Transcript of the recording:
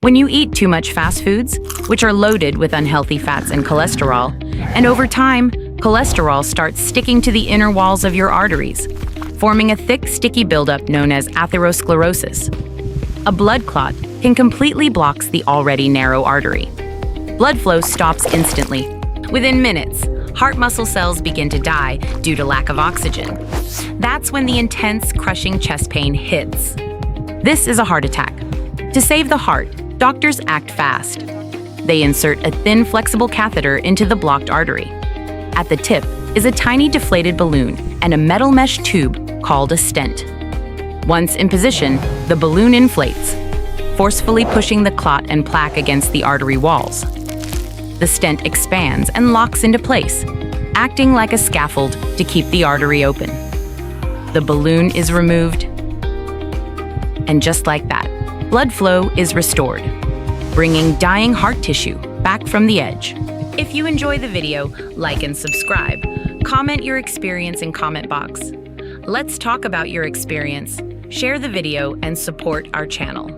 When you eat too much fast foods, which are loaded with unhealthy fats and cholesterol, and over time, cholesterol starts sticking to the inner walls of your arteries, forming a thick, sticky buildup known as atherosclerosis. A blood clot can completely block the already narrow artery. Blood flow stops instantly. Within minutes, heart muscle cells begin to die due to lack of oxygen. That's when the intense, crushing chest pain hits. This is a heart attack. To save the heart, doctors act fast. They insert a thin, flexible catheter into the blocked artery. At the tip is a tiny deflated balloon and a metal mesh tube called a stent. Once in position, the balloon inflates, forcefully pushing the clot and plaque against the artery walls. The stent expands and locks into place, acting like a scaffold to keep the artery open. The balloon is removed, and just like that, blood flow is restored, bringing dying heart tissue back from the edge. If you enjoy the video, like and subscribe. Comment your experience in comment box. Let's talk about your experience. Share the video and support our channel.